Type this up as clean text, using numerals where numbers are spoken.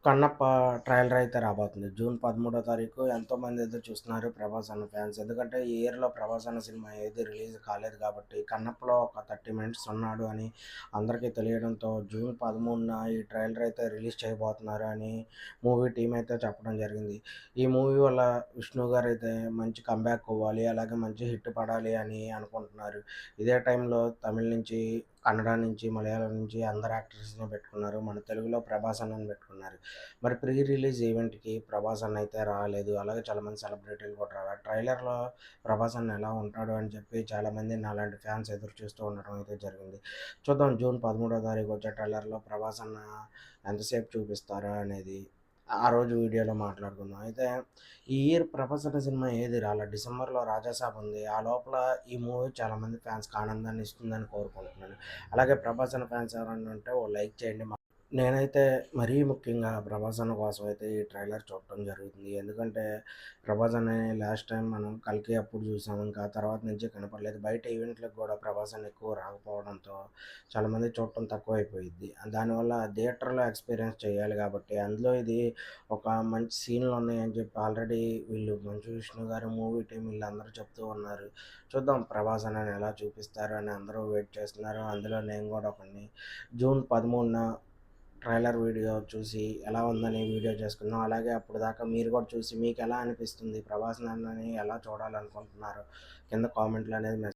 Kannappa trailer అయితే రాబోతుంది. June 13 తారీఖు ఎంతోమంది ఎదురు చూస్తున్నారు 'ప్రభాస్' అన్న ఫ్యాన్స్. ఎందుకంటే ఈ ఇయర్‌లో 'ప్రభాస్' అన్న సినిమా ఏది రిలీజ్ కాలేదు కాబట్టి, కన్నప్పలో ఒక 30 మినిట్స్ ఉన్నాడు అని అందరికీ తెలియడంతో జూన్ 13న ఈ ట్రైలర్ అయితే రిలీజ్ చేయబోతున్నారు అని మూవీ టీమ్ అయితే చెప్పడం జరిగింది. ఈ మూవీ వల్ల విష్ణు గారైతే మంచి కమ్‌బ్యాక్ ఇవ్వాలి, అలాగే మంచి హిట్ పడాలి అని అనుకుంటున్నారు. ఇదే టైంలో తమిళ్ నుంచి, కన్నడ నుంచి, మలయాళం నుంచి అందరు యాక్టర్స్‌ని పెట్టుకున్నారు. మన తెలుగులో 'ప్రభాస్' అన్నని పెట్టుకున్నారు. మరి ప్రీ రిలీజ్ ఈవెంట్‌కి 'ప్రభాస్' అన్న అయితే రాలేదు. అలాగే చాలామంది సెలబ్రిటీలు కూడా రాలేదు. ట్రైలర్‌లో 'ప్రభాస్' అన్న ఎలా ఉంటాడు అని చెప్పి చాలామంది నాలాంటి ఫ్యాన్స్ ఎదురు చూస్తూ ఉండడం అయితే జరిగింది. చూద్దాం జూన్ 13 తారీఖు వచ్చే ట్రైలర్‌లో 'ప్రభాస్' అన్న ఎంతసేపు చూపిస్తారా అనేది ఆ రోజు వీడియోలో మాట్లాడుకుందాం. అయితే ఈ ఇయర్ 'ప్రభాస్' అన్న సినిమా ఏది రాలా. డిసెంబర్‌లో 'రాజాసాబ్' ఉంది. ఆ లోపల ఈ మూవీ చాలామంది ఫ్యాన్స్‌కి ఆనందాన్ని ఇస్తుందని కోరుకుంటున్నాను. అలాగే 'ప్రభాస్' అన్న ఫ్యాన్స్ ఎవరైనా ఉంటే ఓ లైక్ చేయండి. నేనైతే మరీ ముఖ్యంగా 'ప్రభాస్' అన్న కోసం అయితే ఈ ట్రైలర్ చూడటం జరుగుతుంది. ఎందుకంటే 'ప్రభాస్' అన్నని లాస్ట్ టైం మనం 'కల్కి' అప్పుడు చూసాము. ఇంకా ఆ తర్వాత నుంచి కనపడలేదు. బయట ఈవెంట్‌లకు కూడా 'ప్రభాస్' అన్న ఎక్కువ రాకపోవడంతో చాలామంది చూడటం తక్కువైపోయిద్ది. దానివల్ల థియేటర్‌లో ఎక్స్‌పీరియన్స్ చేయాలి కాబట్టి అందులో ఇది ఒక మంచి సీన్‌లు ఉన్నాయని చెప్పి ఆల్రెడీ వీళ్ళు 'మంచు విష్ణు' గారు, మూవీ టీమ్ వీళ్ళందరూ చెప్తూ ఉన్నారు. చూద్దాం 'ప్రభాస్' అన్నని ఎలా చూపిస్తారు అని అందరూ వెయిట్ చేస్తున్నారు. అందులో నేను కూడా ఒకడిని. జూన్ 13న ట్రైలర్ వీడియో చూసి ఎలా ఉందని వీడియో చేసుకుందాం. అలాగే అప్పటిదాకా మీరు కూడా చూసి మీకెలా అనిపిస్తుంది? 'ప్రభాస్' అన్నని ఎలా చూడాలనుకుంటున్నారో కింద కామెంట్‌లో అనేది